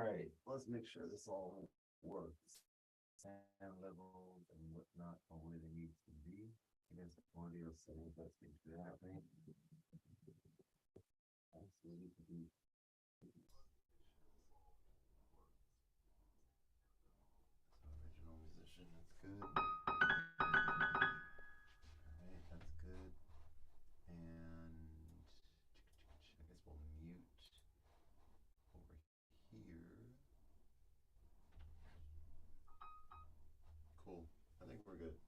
right, let's make sure this all works. Sound levels and whatnot are where they need to be. I guess audio settings, that seems to be happening. Absolutely. Original musician, that's good. Alright, that's good. And I guess we'll mute over here. Cool. I think we're good.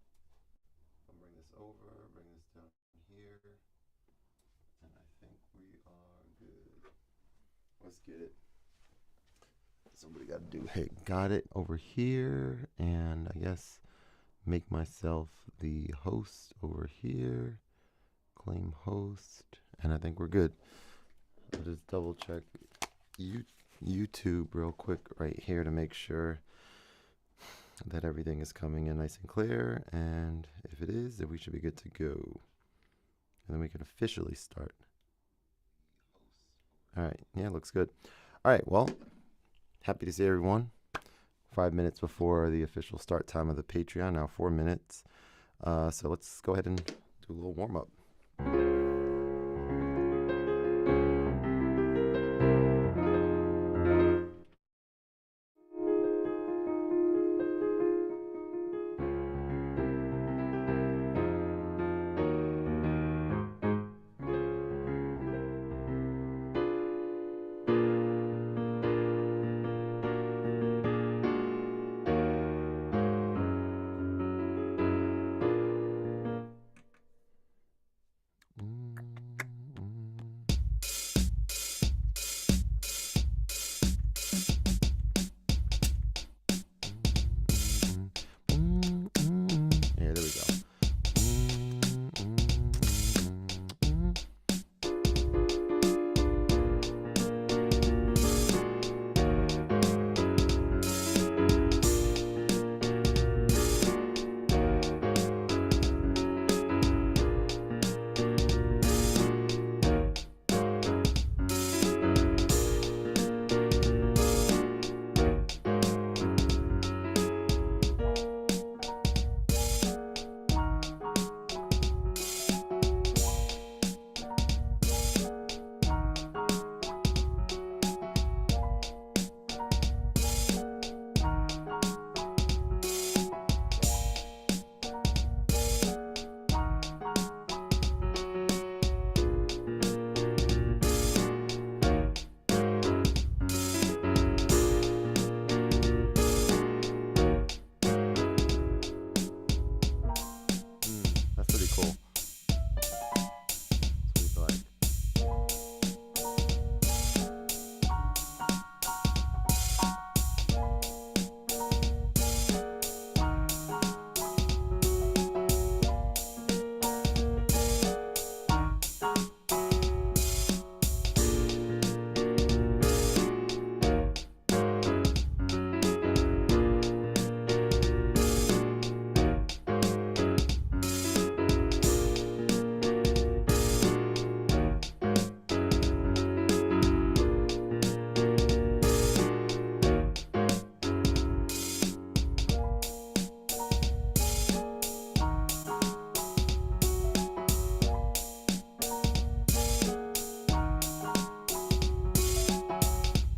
I'll bring this over, bring this down here. And I think we are good. Let's get it. Somebody got to do, hey, got it over here. And I guess make myself the host over here. Claim host. And I think we're good. I'll just double check YouTube real quick right here to make sure that everything is coming in nice and clear. And if it is, then we should be good to go. And then we can officially start. All right. Yeah, looks good. All right. Well, happy to see everyone. 5 minutes before the official start time of the Patreon. Now 4 minutes. So let's go ahead and do a little warm up.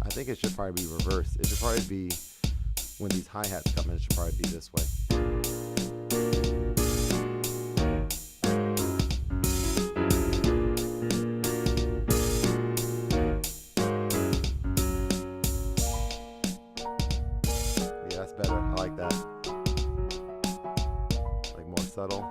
I think it should probably be reversed. It should probably be, when these hi-hats come in, it should probably be this way. Yeah, that's better. I like that. Like more subtle.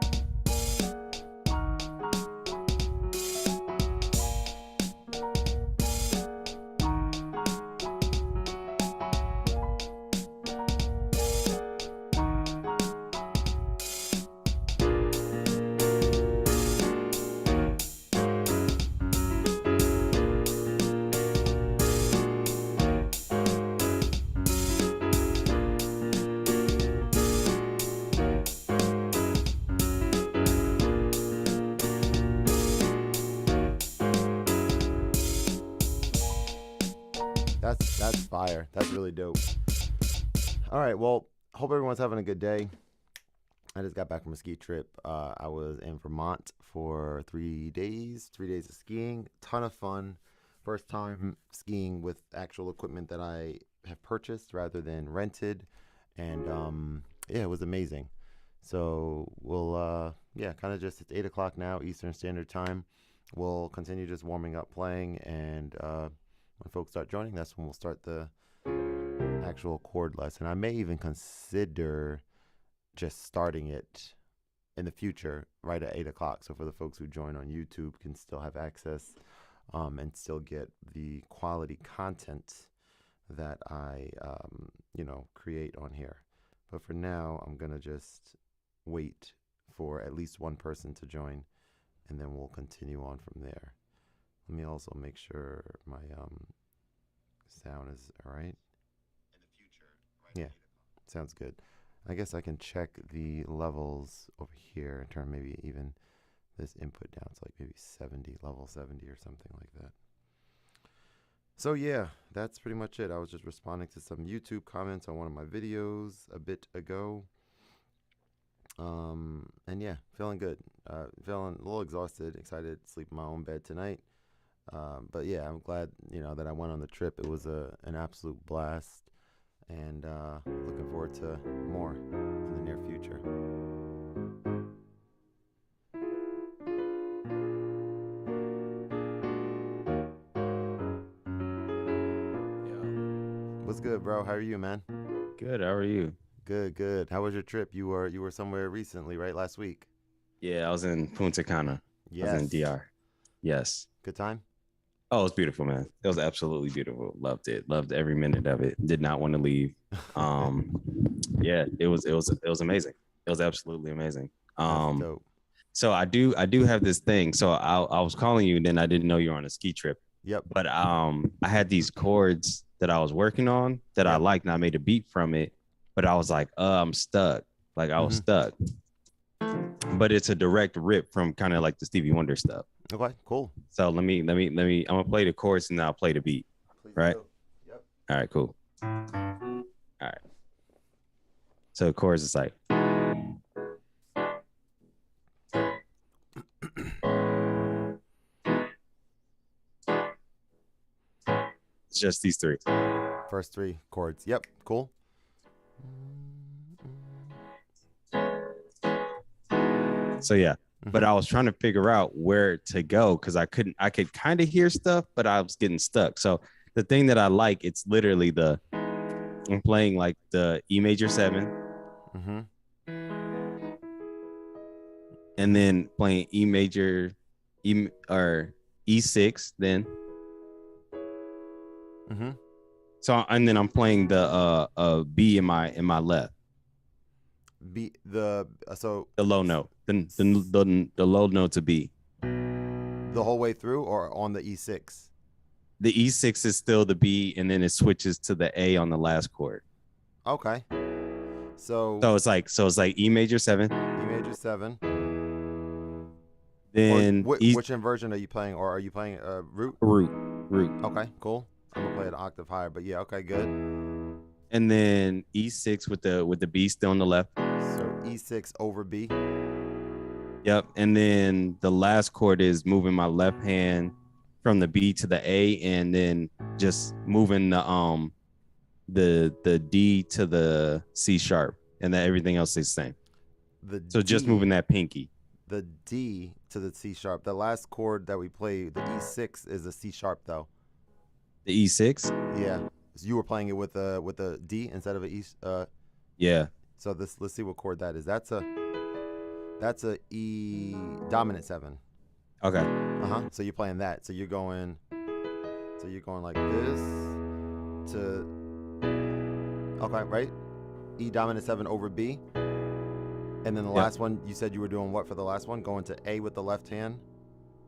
That's fire. That's really dope. All right, well, hope everyone's having a good day. I just got back from a ski trip. I was in Vermont for 3 days, 3 days of skiing. Ton of fun. First time skiing with actual equipment that I have purchased rather than rented. And yeah, it was amazing. So we'll, kind of just, it's 8 o'clock now, Eastern Standard Time. We'll continue just warming up, playing, and when folks start joining, that's when we'll start the actual chord lesson. I may even consider just starting it in the future right at 8 o'clock. So for the folks who join on YouTube can still have access and still get the quality content that I, create on here. But for now, I'm going to just wait for at least one person to join, and then we'll continue on from there. Let me also make sure my sound is all right. In the future, right? Yeah, sounds good. I guess I can check the levels over here and turn maybe even this input down to like maybe 70, level 70 or something like that. So yeah, that's pretty much it. I was just responding to some YouTube comments on one of my videos a bit ago. And yeah, feeling good. Feeling a little exhausted, excited to sleep in my own bed tonight. But yeah, I'm glad, that I went on the trip. It was an absolute blast. And looking forward to more in the near future. What's good, bro? How are you, man? Good. How are you? Good. How was your trip? You were somewhere recently, right? Last week. Yeah, I was in Punta Cana. I was in Yes. DR. Yes. Good time? Oh, it was beautiful, man. It was absolutely beautiful. Loved it. Loved every minute of it. Did not want to leave. Yeah, it was amazing. It was absolutely amazing. That's dope. So I do have this thing. So I was calling you, and then I didn't know you were on a ski trip. Yep. But I had these chords that I was working on that I liked, and I made a beat from it. But I was like, I'm stuck. Like I was stuck. But it's a direct rip from kind of like the Stevie Wonder stuff. Okay, cool. So let me. I'm gonna play the chords and then I'll play the beat. Please right? do. Yep. All right, cool. All right. So the chords is like. It's just these three. First three chords. Yep, cool. So yeah, but I was trying to figure out where to go because I could kind of hear stuff, but I was getting stuck. So the thing that I like, it's literally I'm playing like the E major 7, and then playing E major, or E6 then. So and then I'm playing the B in my left. B the low note, the low note to B. The whole way through, or on the E6? The E6 is still the B, and then it switches to the A on the last chord. Okay. So it's like E major 7. E major 7. Then which inversion are you playing, or are you playing root? Root. Okay, cool. I'm gonna play it an octave higher, but yeah, okay, good. And then E6 with the B still on the left. So E6 over B. Yep. And then the last chord is moving my left hand from the B to the A, and then just moving the D to the C sharp, and then everything else is the same. So just moving that pinky. The D to the C sharp. The last chord that we played, the E6, is a C sharp though. The E6? Yeah. So you were playing it with a D instead of a E. Yeah. So let's see what chord that is. That's a E dominant 7. Okay. So you're playing that. So you're going like this to. Okay, right? E dominant 7 over B. And then the last one, you said you were doing what for the last one? Going to A with the left hand?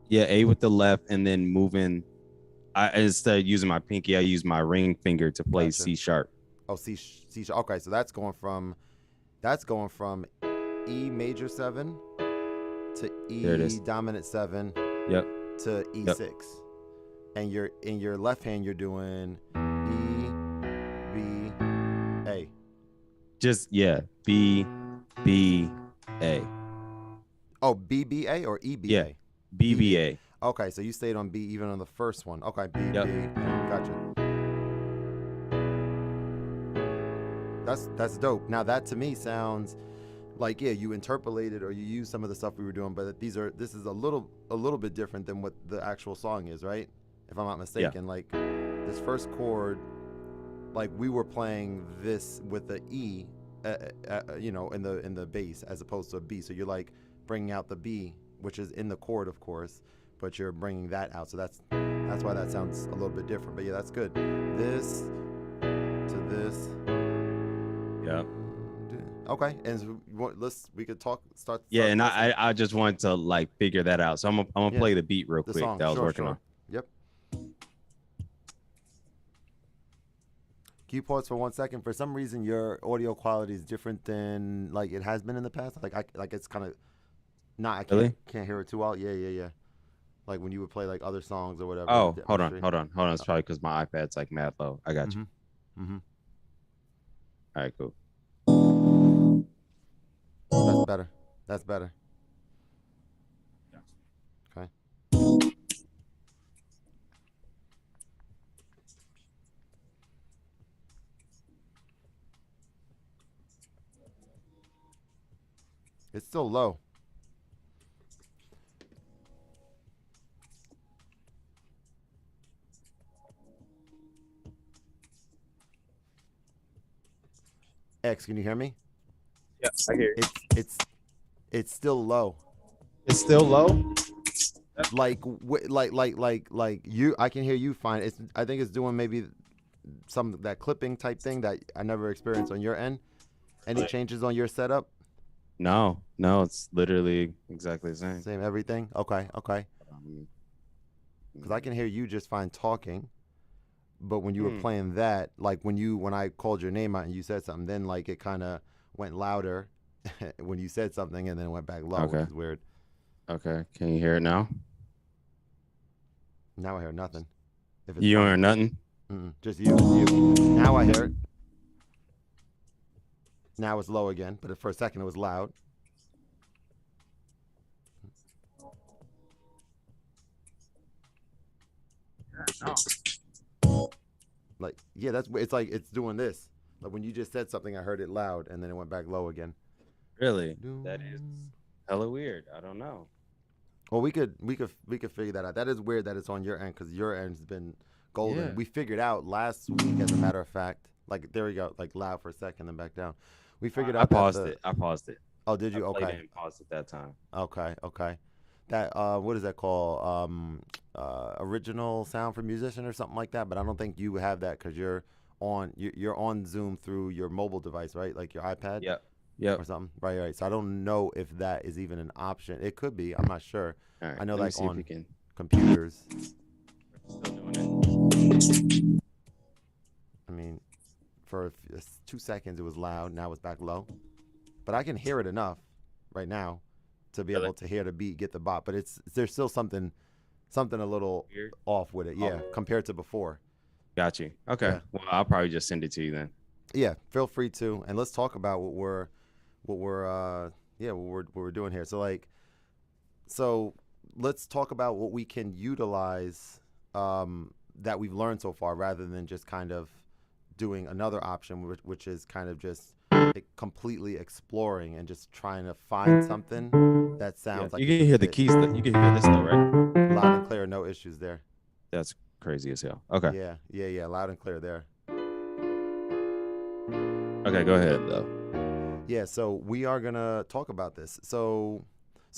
Yeah, A with the left, and then moving. Instead of using my pinky, I use my ring finger to play C sharp. Oh, C sharp. Okay, so that's going from E major 7 to E dominant 7. Yep. To E6. Yep. And in your left hand, you're doing E B, A. Just yeah, B, B, A. Oh, BBA or Yeah, EBA? BBA. Okay, so you stayed on B even on the first one. Okay, B, Yep. B, A. Gotcha. That's dope. Now that to me sounds like, yeah, you interpolated or you used some of the stuff we were doing, but this is a little bit different than what the actual song is, right? If I'm not mistaken. Like this first chord, like we were playing this with the E, in the bass as opposed to a B. So you're like bringing out the B, which is in the chord, of course, but you're bringing that out. So that's why that sounds a little bit different. But yeah, that's good. This to this. Yep. Okay, and so we could start. Yeah, and listening. I just wanted to like figure that out. So I'm gonna play the beat real quick song. that I was Sure, working sure. on. Yep. Can you pause for 1 second? For some reason, your audio quality is different than like it has been in the past. Like it's kind of not. I Really? can't hear it too well. Yeah. Like when you would play like other songs or whatever. Oh, hold straight. on. It's probably because my iPad's like mad low. I got you. Mm-hmm. All right, cool. That's better. Okay. It's still low. X, can you hear me? Yeah, I hear you. It's still low. It's still low. Like you, I can hear you fine. I think it's doing maybe some that clipping type thing that I never experienced on your end. Any changes on your setup? No, it's literally exactly the same. Same everything. Okay. Because I can hear you just fine talking, but when you were playing that, like when I called your name out and you said something, then like it kind of went louder when you said something, and then it went back low, which is weird. Okay, can you hear it now? Now I hear nothing. If it's you don't hear nothing? Just you. Now I hear it. Now it's low again, but for a second it was loud. Like, yeah, it's like it's doing this. Like when you just said something, I heard it loud, and then it went back low again. Really? That is hella weird. I don't know. Well, we could figure that out. That is weird that it's on your end because your end's been golden. Yeah. We figured out last week, as a matter of fact. Like there we go, like loud for a second, then back down. We figured out. I paused it. Oh, did you? Okay. And paused it that time. Okay. That what is that called? Original sound for musician or something like that. But I don't think you have that because you're on Zoom through your mobile device, right? Like your iPad. Yep. Or something. Right. So I don't know if that is even an option. It could be. I'm not sure. Right, I know like on computers. Still doing it. I mean, for 2 seconds it was loud. Now it's back low. But I can hear it enough right now to be able to hear the beat, get the bop. But there's still something a little weird off with it. Yeah, compared to before. Got you. Okay. Yeah. Well, I'll probably just send it to you then. Yeah, feel free to. And let's talk about what we're doing here. So let's talk about what we can utilize that we've learned so far, rather than just kind of doing another option, which is kind of just completely exploring and just trying to find something that sounds like you can hear the keys. You can hear this though, right? Loud and clear, no issues there. That's crazy as hell. Okay. Yeah, loud and clear there. Okay, go ahead though. Yeah, so we are gonna talk about this. So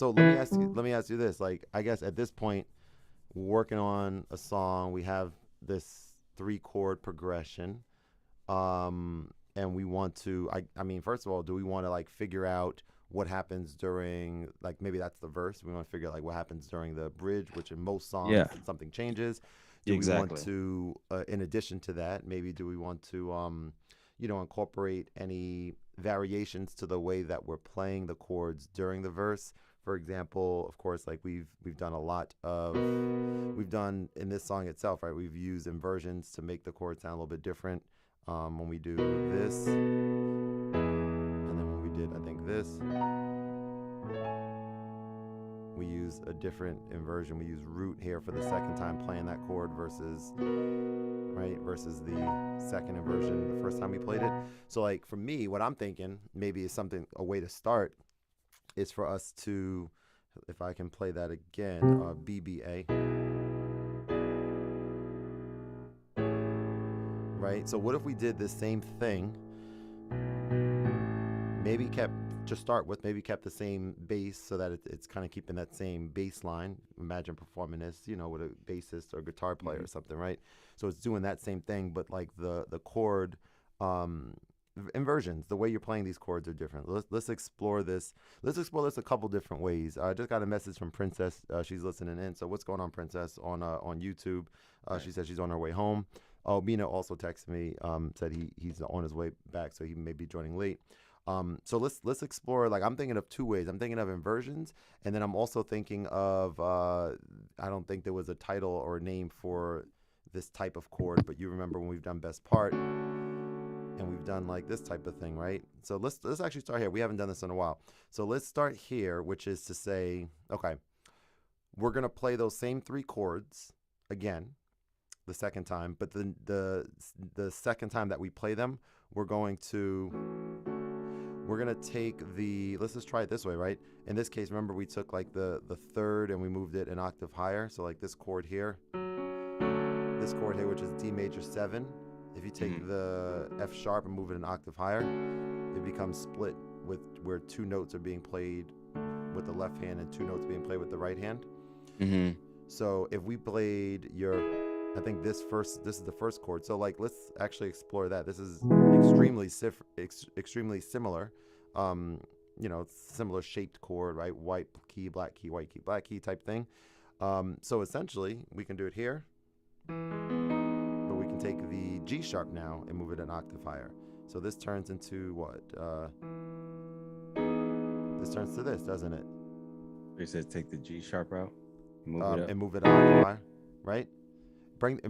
let me ask you this. Like, I guess at this point, working on a song, we have this 3-chord progression, and we want to. I mean, first of all, do we want to like figure out what happens during, like, maybe that's the verse. We want to figure out like what happens during the bridge, which in most songs something changes. Do we want to, in addition to that, maybe do we want to incorporate any variations to the way that we're playing the chords during the verse? For example, of course, like we've done in this song itself, right? We've used inversions to make the chords sound a little bit different. when we do this, and then when we did, I think this, we use a different inversion. We use root here for the second time playing that chord versus the second inversion the first time we played it. So like for me, what I'm thinking maybe is a way to start is for us to, if I can play that again, BBA. Right? So what if we did the same thing, maybe kept the same bass so that it's kind of keeping that same bass line. Imagine performing this, with a bassist or guitar player or something, right? So it's doing that same thing, but like the chord inversions, the way you're playing these chords are different. Let's explore this. Let's explore this a couple different ways. I just got a message from Princess. She's listening in. So what's going on, Princess, on YouTube? She said she's on her way home. Oh, Mina also texted me, said he's on his way back, so he may be joining late. So let's explore. Like, I'm thinking of two ways. I'm thinking of inversions, and then I'm also thinking of I don't think there was a title or a name for this type of chord, but you remember when we've done best part and we've done like this type of thing, right? So let's actually start here. We haven't done this in a while, so let's start here, which is to say, okay, we're gonna play those same three chords again the second time, but the second time that we play them, we're gonna take let's just try it this way, right? In this case, remember we took like the third and we moved it an octave higher. So like this chord here, which is D major 7. If you take the F sharp and move it an octave higher, it becomes split where two notes are being played with the left hand and two notes being played with the right hand. So if we played I think this is the first chord. So like, let's actually explore that. This is extremely similar, similar shaped chord, right? White key, black key, white key, black key type thing. So essentially we can do it here, but we can take the G sharp now and move it an octave higher. So this turns into what? This turns to this, doesn't it? You said take the G sharp out, and move it an octave higher, right? Bring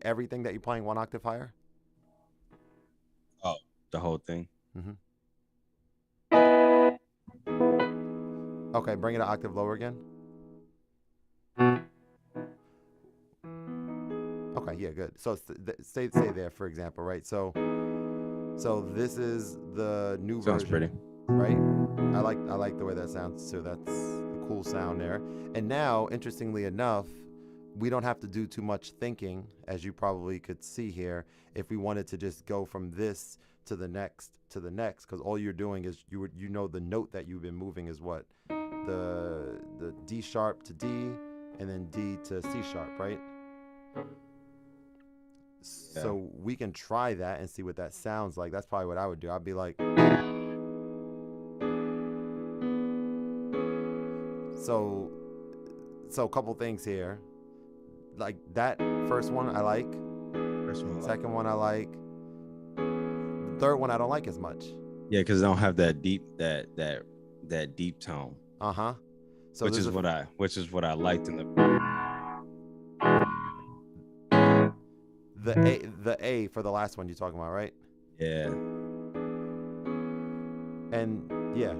everything that you're playing one octave higher. Oh, the whole thing. Okay, bring it an octave lower again. Okay, yeah, good. So stay there, for example, right? So this is the new version. Sounds pretty, right? I like the way that sounds too. That's a cool sound there. And now, interestingly enough, we don't have to do too much thinking, as you probably could see here, if we wanted to just go from this to the next, because all you're doing is the note that you've been moving is what? The D sharp to D, and then D to C sharp, right? Yeah. So we can try that and see what that sounds like. That's probably what I would do. I'd be like, so a couple things here. Like that first one I like. Second one I like. The third one I don't like as much. Yeah, because they don't have that deep deep tone. So which is what I liked in the A for the last one you're talking about, right? Yeah. And yeah,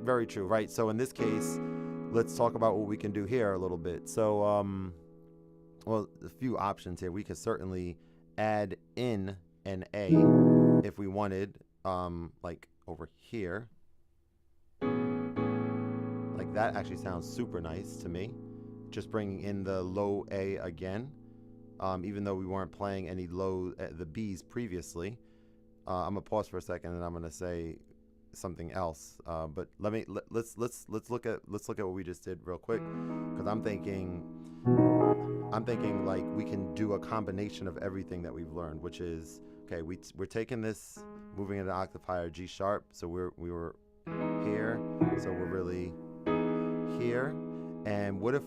very true, right? So in this case, let's talk about what we can do here a little bit. So well, a few options here. We could certainly add in an A if we wanted, like over here. Like that actually sounds super nice to me. Just bringing in the low A again, even though we weren't playing any the B's previously. I'm gonna pause for a second and I'm gonna say something else. But let's look at what we just did real quick, because I'm thinking like we can do a combination of everything that we've learned, which is, okay, we're taking this, moving it an octave higher, G sharp, so we were here, so we're really here. And what if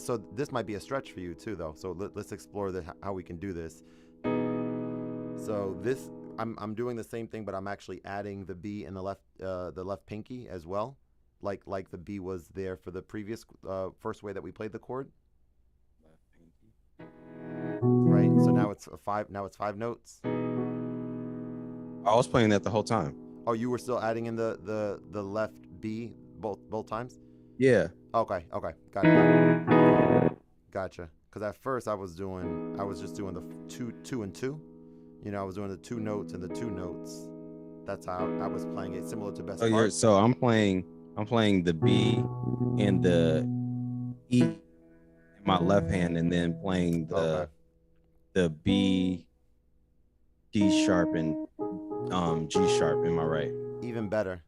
so this might be a stretch for you too, though, so let's explore how we can do this. So this, I'm doing the same thing, but I'm actually adding the B in the left pinky as well, like the B was there for the previous first way that we played the chord. left pinky. right? So now it's five notes. I was playing that the whole time. Oh, you were still adding in the left B both times? Yeah. Okay, got it. Gotcha. Because at first I was just doing the two and two. I was doing the two notes and the two notes. That's how I was playing it, similar to Best Part. So I'm playing the B and the E in my left hand, and then playing the B, D sharp, and G sharp in my right. Even better.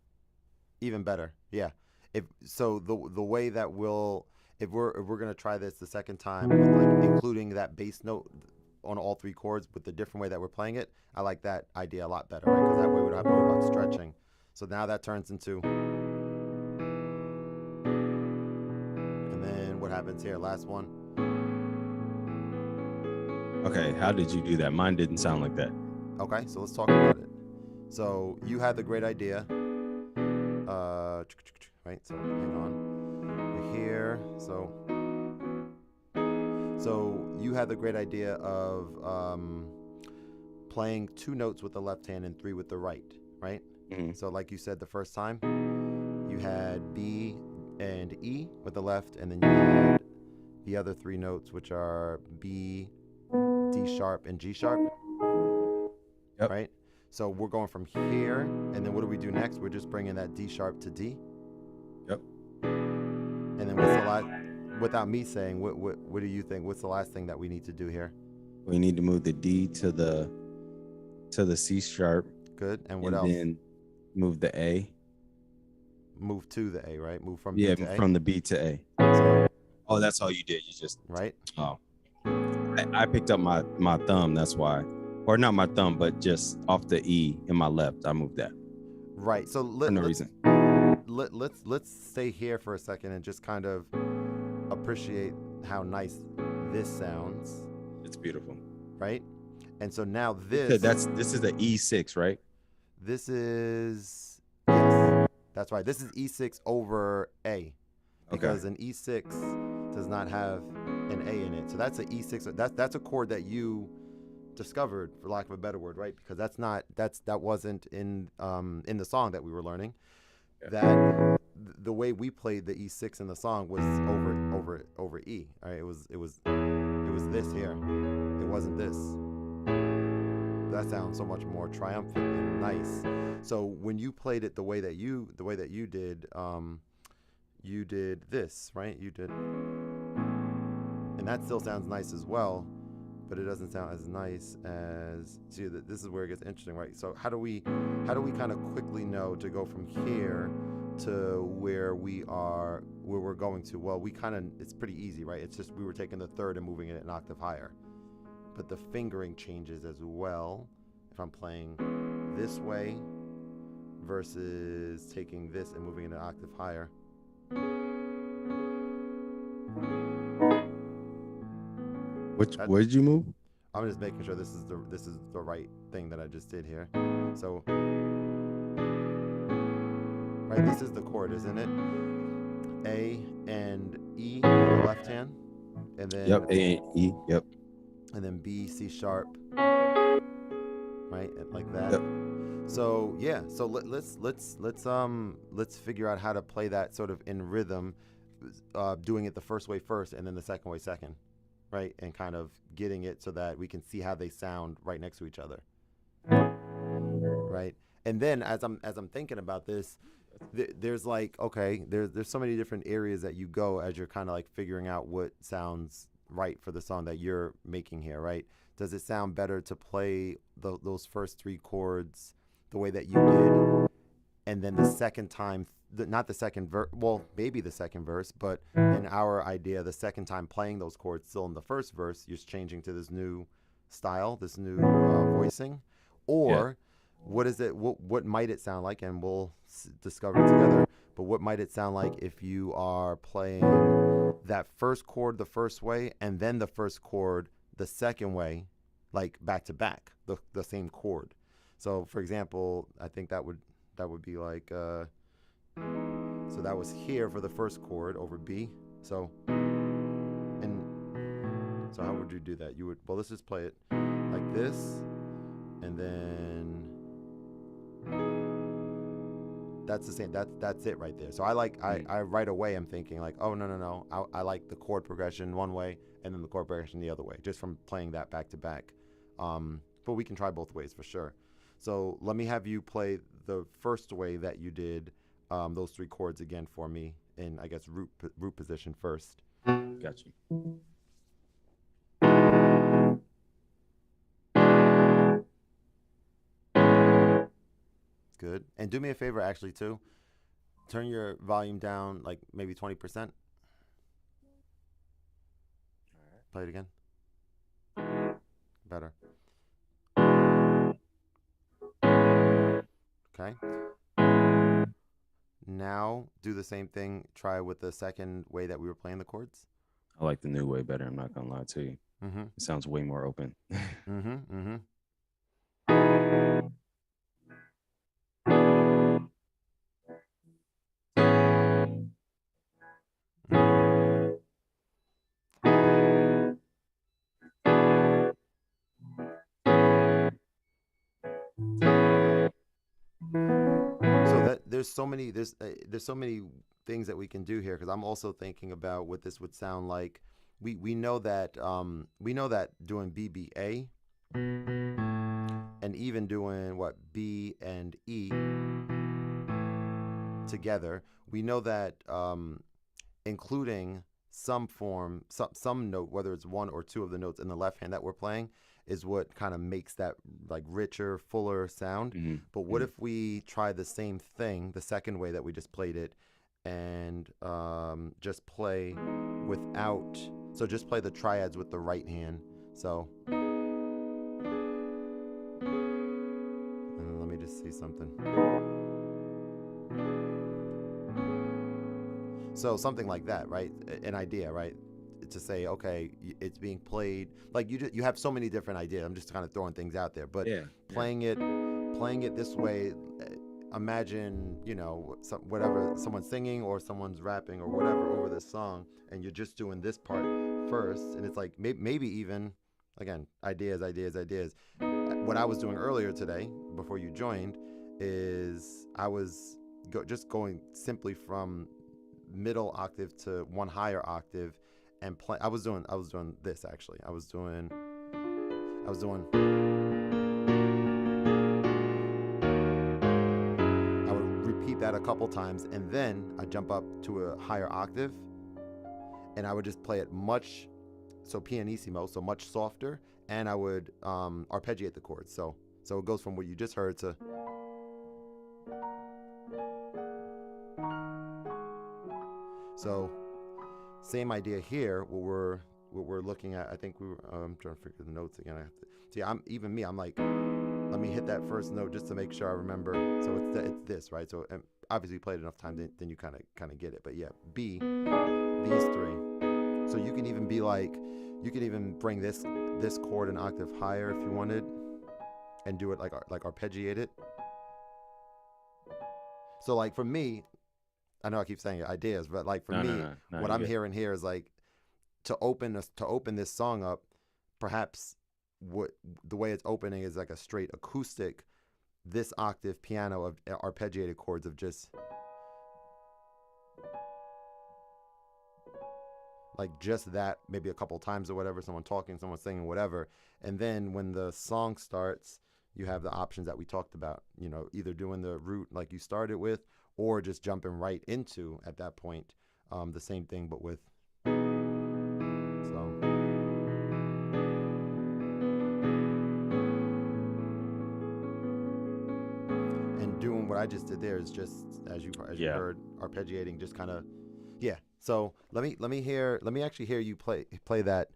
Yeah. If so, the way that if we're gonna try this the second time with like including that bass note on all three chords with the different way that we're playing it, I like that idea a lot better, right? Because that way we don't have to worry about stretching. So now that turns into, and then what happens here? Last one. Okay, how did you do that? Mine didn't sound like that. Okay, so let's talk about it. So you had the great idea. Right. So hang on. We're here. So you had the great idea of playing two notes with the left hand and three with the right, right? Mm-hmm. So like you said the first time, you had B and E with the left, and then you had the other three notes, which are B, D sharp, and G sharp. Yep. Right? So we're going from here, and then what do we do next? We're just bringing that D sharp to D. Yep. And then what's the last? Without me saying, what do you think? What's the last thing that we need to do here? We need to move the D to the C sharp. Good. And what else? And then move the A. Move to the A, right? Move from B to A. From the B to A. So, that's all you did. You just right. Oh, I picked up my thumb. That's why. Or not my thumb, but just off the E in my left, I moved that. Right. So for no reason. Let's stay here for a second and just kind of appreciate how nice this sounds. It's beautiful. Right. And so now this is the E6, right? This is, yes, that's right. This is E6 over A, because an E6 does not have an A in it. So that's an E6. That's a chord that you discovered, for lack of a better word, right? Because that wasn't in the song that we were learning. Yeah. That the way we played the E6 in the song was over E. All right, it was this here. It wasn't this. That sounds so much more triumphant and nice. So when you played it the way that you did, you did this, right? You did, and that still sounds nice as well, but it doesn't sound as nice as. See, this is where it gets interesting, right? So how do we kind of quickly know to go from here to where we're going to? Well, it's pretty easy, right? It's just we were taking the third and moving it an octave higher. But the fingering changes as well if I'm playing this way versus taking this and moving it an octave higher. Where did you move? I'm just making sure this is the right thing that I just did here. So, right, this is the chord, isn't it? A and E on the left hand, and then A and E. Yep. And then B, C sharp, right, like that. Yep. So yeah, so let's figure out how to play that sort of in rhythm, doing it the first way first, and then the second way second, right, and kind of getting it so that we can see how they sound right next to each other, right. And then as I'm thinking about this, there's like, okay, there's so many different areas that you go as you're kind of like figuring out what sounds right for the song that you're making here, right? Does it sound better to play those first three chords the way that you did, and then the second time, not the second verse, well, maybe the second verse, but in our idea, the second time playing those chords still in the first verse, you're changing to this new style, this new voicing, or what is it? What might it sound like? And we'll discover it together. But what might it sound like if you are playing that first chord the first way and then the first chord the second way, like back to back, the same chord? So for example, I think that would be like so that was here for the first chord over B. So and So how would you do that? You would, well, let's just play it like this, and then that's the same. That's it right there. So I right away I'm thinking like, oh no. I like the chord progression one way and then the chord progression the other way, just from playing that back to back. But we can try both ways for sure. So let me have you play the first way that you did those 3 chords again for me in, I guess, root position first. Got you. Good. And do me a favor, actually, too. Turn your volume down like maybe 20%. Play it again. Better. Okay. Now do the same thing. Try with the second way that we were playing the chords. I like the new way better. I'm not gonna lie to you. Mm-hmm. It sounds way more open. Mm-hmm. Mm-hmm. So that there's so many things that we can do here, because I'm also thinking about what this would sound like. We know that doing BBA and even doing what B and E together, we know that including some note, whether it's 1 or 2 of the notes in the left hand that we're playing, is what kind of makes that like richer, fuller sound. Mm-hmm. But what if we try the same thing the second way that we just played it, and just play without, so just play the triads with the right hand. So let me just see something. So something like that, right? An idea, right? To say, okay, it's being played like you have so many different ideas. I'm just kind of throwing things out there, but playing it this way. Imagine, whatever, someone's singing or someone's rapping or whatever over this song, and you're just doing this part first, and it's like maybe even, again, ideas. What I was doing earlier today before you joined is I was just going simply from middle octave to one higher octave and play. I was doing this actually. I was doing I would repeat that a couple times, and then I jump up to a higher octave, and I would just play it pianissimo, so much softer, and I would arpeggiate the chords. So it goes from what you just heard to. So same idea here. What we're looking at, I think I'm trying to figure the notes again. I have to see. I'm like, let me hit that first note just to make sure I remember. So it's this, right? So obviously you played enough time, then you kind of get it. But yeah, B, these 3. So you can even be like, you can even bring this chord an octave higher if you wanted, and do it like arpeggiate it. So like for me, I know I keep saying ideas, but like for me, what I'm hearing here is like to open this song up, perhaps the way it's opening is like a straight acoustic, this octave piano of arpeggiated chords of just like just that, maybe a couple times or whatever, someone talking, someone singing, whatever. And then when the song starts, you have the options that we talked about, either doing the root like you started with, or just jumping right into, at that point, the same thing, but with. So. And doing what I just did there is just, as you heard, arpeggiating, just kind of, yeah. So let me actually hear you play that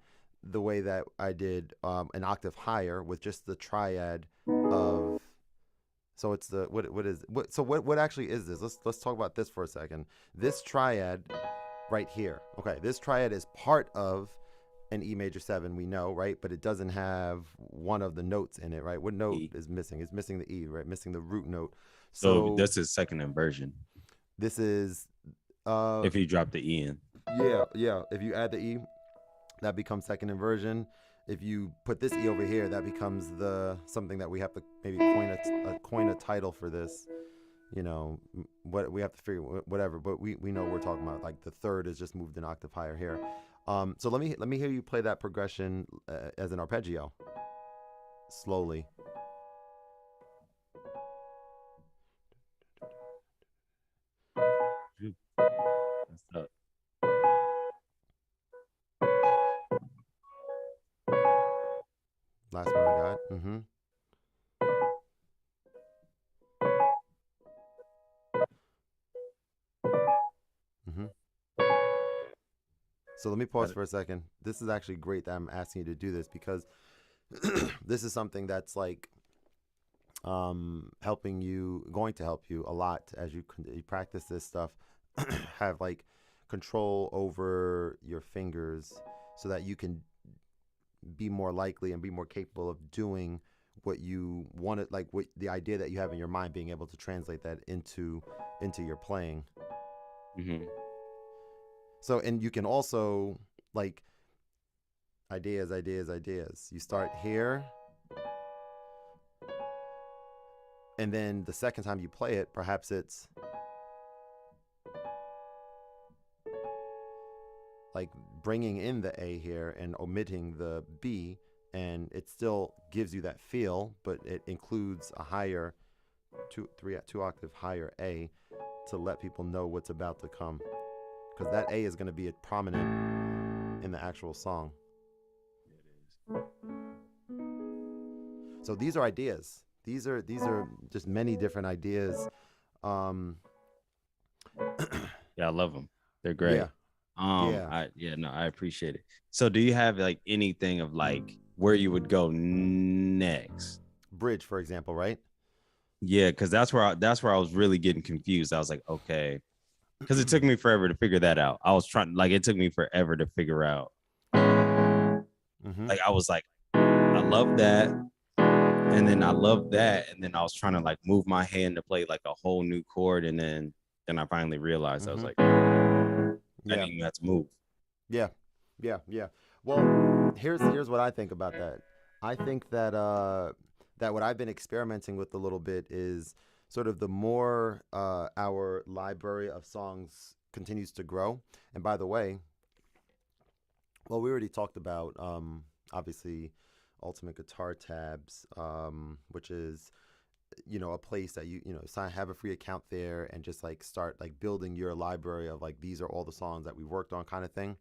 the way that I did, an octave higher with just the triad of. So it's the what actually is this? Let's talk about this for a second. This triad right here. Okay, this triad is part of an E major 7, we know, right? But it doesn't have one of the notes in it, right? What note is missing? It's missing the E, right? Missing the root note. So that's his second inversion. This is if you drop the E in. Yeah. If you add the E, that becomes second inversion. If you put this E over here, that becomes the something that we have to maybe coin a title for this. You know, what we have to figure, whatever. But we know what we're talking about. Like the third is just moved an octave higher here. So let me hear you play that progression as an arpeggio, slowly. That's up. Last one I got. So let me pause for a second. This is actually great that I'm asking you to do this, because this is something that's like going to help you a lot as you practice this stuff. Have like control over your fingers so that you can be more likely and be more capable of doing what you want to, like what the idea that you have in your mind, being able to translate that into your playing. So, and you can also like ideas. You start here, and then the second time you play it, perhaps it's like bringing in the A here and omitting the B, and it still gives you that feel, but it includes a higher two octave higher A to let people know what's about to come, because that A is going to be prominent in the actual song. So these are ideas. These are just many different ideas. Yeah, I love them. They're great. Yeah. I appreciate it. So do you have like anything of like where you would go next? Bridge, for example, right? Yeah, because that's where I was really getting confused. I was like, okay, because it took me forever to figure that out. It took me forever to figure out. Like I was like, I love that, and then I love that, and then I was trying to like move my hand to play like a whole new chord, and then I finally realized I was like, I didn't even have to move. Yeah. Well, here's what I think about that. I think that that what I've been experimenting with a little bit is sort of the more our library of songs continues to grow. And by the way, well, we already talked about obviously Ultimate Guitar Tabs, which is a place that you have a free account there and just like start like building your library of like, these are all the songs that we worked on, kind of thing.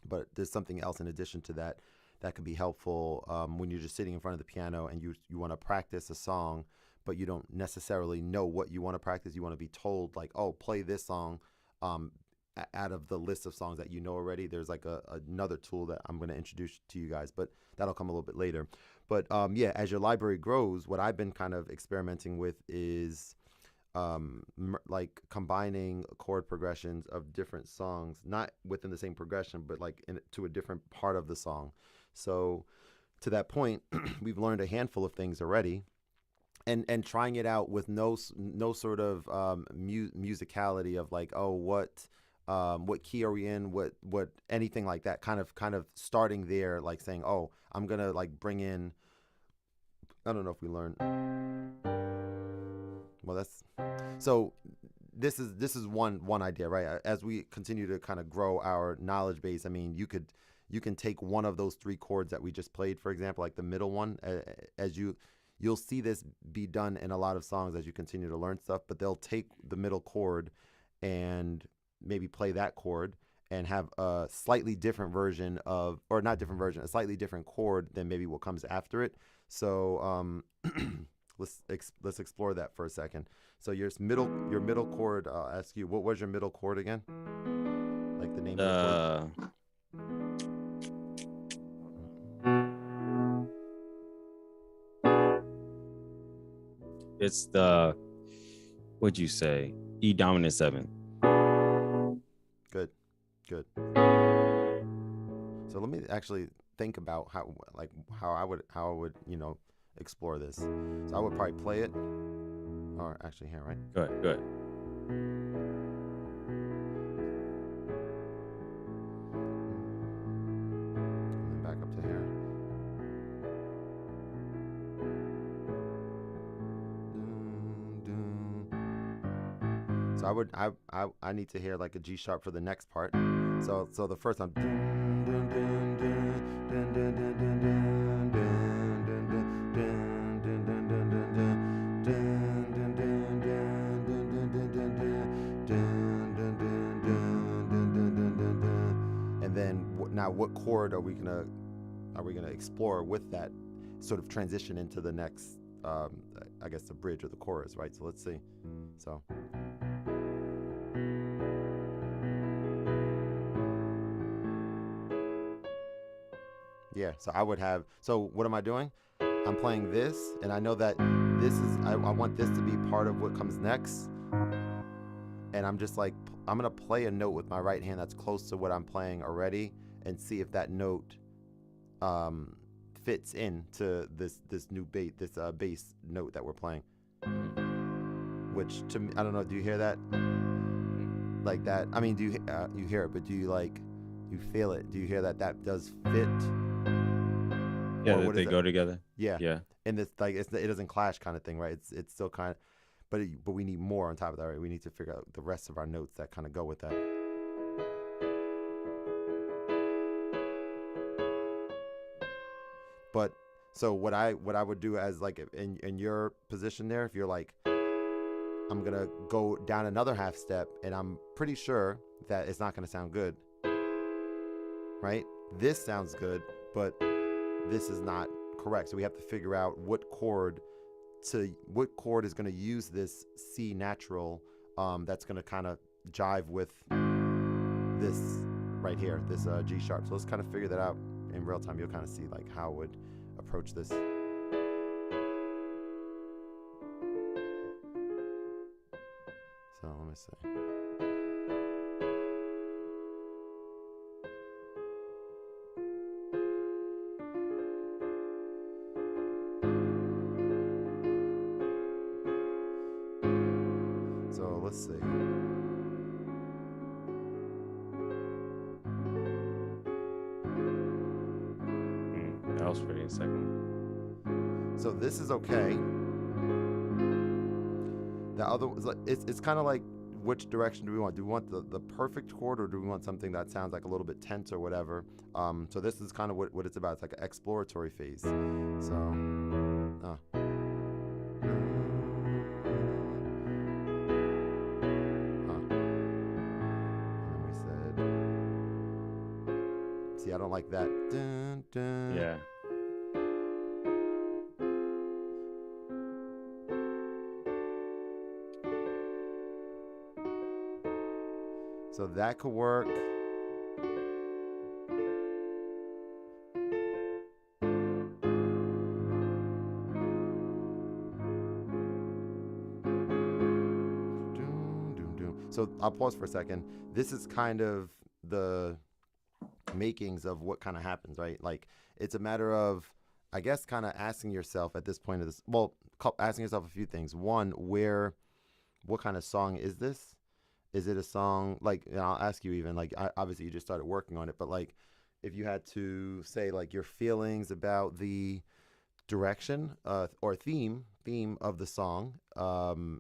But there's something else in addition to that that could be helpful when you're just sitting in front of the piano and you want to practice a song, but you don't necessarily know what you want to practice. You want to be told like, oh, play this song out of the list of songs that you know already. There's like another tool that I'm going to introduce to you guys, but that'll come a little bit later. But as your library grows, what I've been kind of experimenting with is like combining chord progressions of different songs, not within the same progression, but like to a different part of the song. So to that point, we've learned a handful of things already, and trying it out with no sort of musicality of like, oh, what key are we in, what anything like that, kind of starting there, like saying, oh, I'm gonna like bring in, I don't know if we learned. Well, that's so. This is one idea, right? As we continue to kind of grow our knowledge base, I mean, you can take one of those three chords that we just played, for example, like the middle one, as you'll see this be done in a lot of songs as you continue to learn stuff. But they'll take the middle chord and maybe play that chord and have a slightly different version of, or not different version, a slightly different chord than maybe what comes after it. So let's explore that for a second. So your middle chord. I'll ask you, what was your middle chord again? Like the name of the chord. It's the, what'd you say? E dominant 7. Good. So let me actually think about how I would explore this. So I would probably play it, or actually here, right? Good. So I need to hear like a G sharp for the next part. So the first time. And then now what chord are we gonna explore with that sort of transition into the next I guess the bridge or the chorus, right? So let's see. So yeah, so I would have, so what am I doing? I'm playing this, and I know that this is, I want this to be part of what comes next. And I'm just like, I'm gonna play a note with my right hand that's close to what I'm playing already, and see if that note fits into this new bass note that we're playing. Which to me, I don't know. Do you hear that? Like that? I mean, do you hear it? But do you feel it? Do you hear that does fit? Yeah, that they go together. Yeah. Yeah. And this like it doesn't clash kind of thing, right? It's still kind of, but we need more on top of that, right? We need to figure out the rest of our notes that kind of go with that. But so what I would do as like in your position there, if you're like, I'm gonna go down another half step, and I'm pretty sure that it's not gonna sound good, right? This sounds good, but this is not correct. So we have to figure out what chord is going to use this C natural that's going to kind of jive with this right here, this G sharp. So let's kind of figure that out in real time. You'll kind of see like how I would approach this. So let me see. So let's see. That was pretty second. So this is okay. The other, it's kind of like, which direction do we want? Do we want the perfect chord, or do we want something that sounds like a little bit tense or whatever? So this is kind of what it's about. It's like an exploratory phase. So. See, I don't like that. Dun, dun. Yeah. So that could work. So I'll pause for a second. This is kind of the makings of what kind of happens, right? Like it's a matter of, I guess, kind of asking yourself at this point of this, well, asking yourself a few things. One, what kind of song is this? Is it a song, like, and I'll ask you even, like, obviously you just started working on it, but like, if you had to say like your feelings about the direction or theme of the song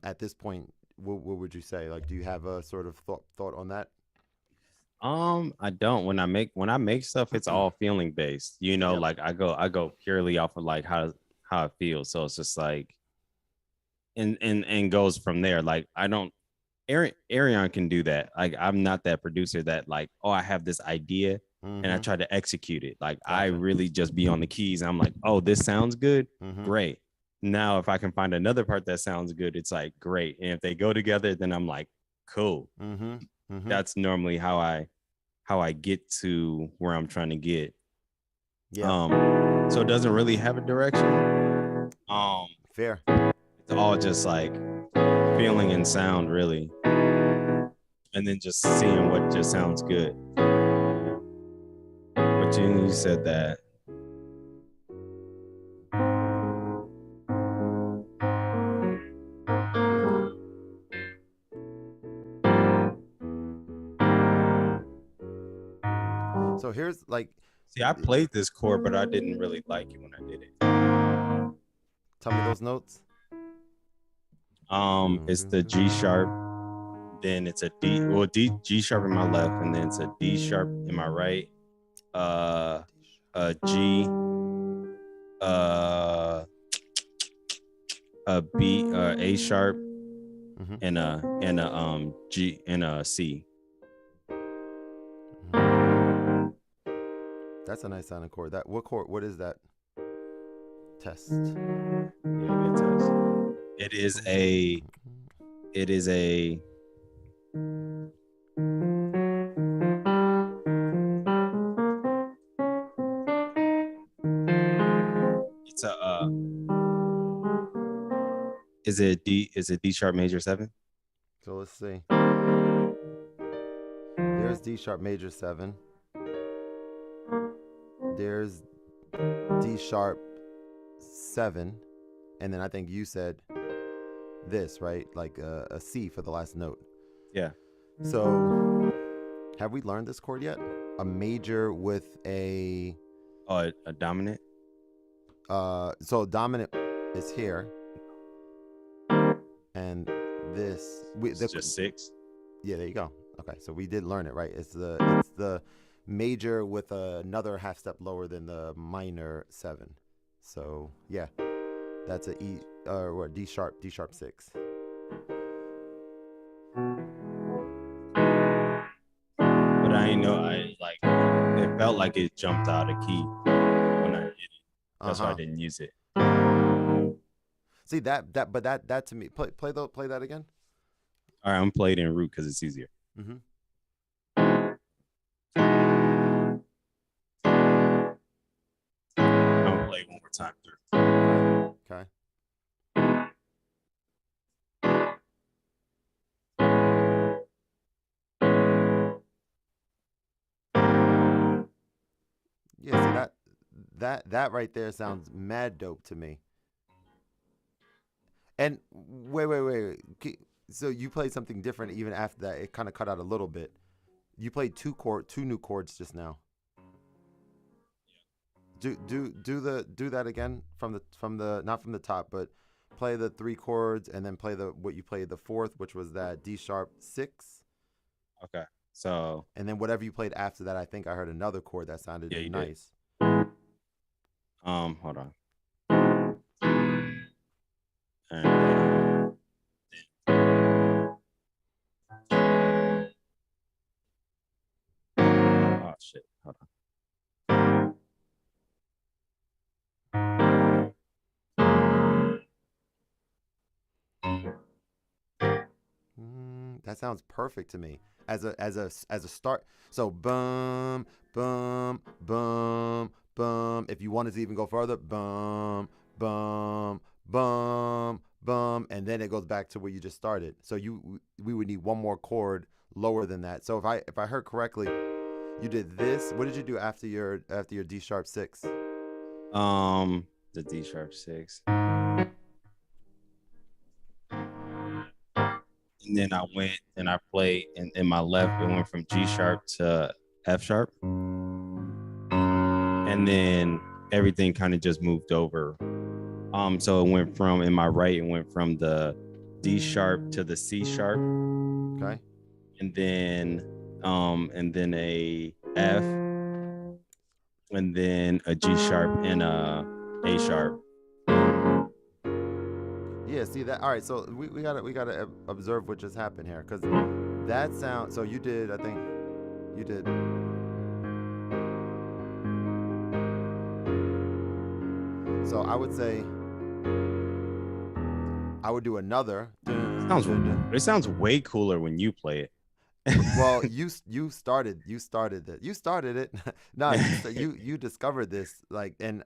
at this point, what would you say? Like, do you have a sort of thought on that? I don't. When I make stuff, it's all feeling based. You know, Yep. like I go purely off of like how it feels. So it's just like, and goes from there. Like I don't. Arion can do that. Like I'm not that producer that like, oh, I have this idea and I try to execute it. Like I really just be on the keys. And I'm like, oh, this sounds good. Great. Now, if I can find another part that sounds good, it's like great. And if they go together, then I'm like, cool. That's normally how I get to where I'm trying to get. Yeah. So it doesn't really have a direction. Fair. It's all just like feeling and sound, really, and then just seeing what just sounds good. But you said that. So here's like, see, I played this chord, but I didn't really like it when I did it. Tell me those notes. It's the G sharp, Then it's a D, well, G sharp in my left, and then it's a D sharp in my right. A G, a B, A sharp, Mm-hmm. and a G and a C. That's a nice sounding chord. That what chord? What is that? Test. Yeah, good test. It is a. It's a. Is it D? Is it D sharp major 7? So let's see. There's D sharp major 7. There's D sharp 7, and then I think you said this, right? Like a C for the last note. Yeah. So have we learned this chord yet? A major with a a dominant. So dominant is here, and this It's just 6. Yeah, there you go. Okay, so we did learn it, right? It's the major with another half step lower than the minor 7. So yeah, that's a E or D sharp 6. But I ain't know. I like. It felt like it jumped out of key when I did it. That's why I didn't use it. See that to me. Play that again. All right, I'm playing in root because it's easier. Mm-hmm. I'll play one more time through. Okay. Yeah, so that right there sounds mad dope to me. And wait. So you played something different even after that. It kind of cut out a little bit. You played two new chords just now. Do that again from the not from the top, but play the 3 chords and then play what you played the 4th, which was that D sharp 6. Okay. So. And then whatever you played after that, I think I heard another chord that sounded nice. Did. Hold on. And oh shit. Hold on. That sounds perfect to me as a start. So bum bum bum bum. If you wanted to even go further, bum bum bum bum, and then it goes back to where you just started. So we would need one more chord lower than that. So if I heard correctly, you did this. What did you do after your D sharp 6? The D sharp 6. And then I went and I played in my left, it went from G sharp to F sharp. And then everything kind of just moved over. So it went from, in my right, it went from the D sharp to the C sharp. Okay. And then a F, and then a G sharp and a sharp. Yeah, see that. All right, so we gotta observe what just happened here, because that sound. So you did, I think, you did. So I would say I would do another. It sounds way cooler when you play it. Well, you started it. No, you discovered this, like, and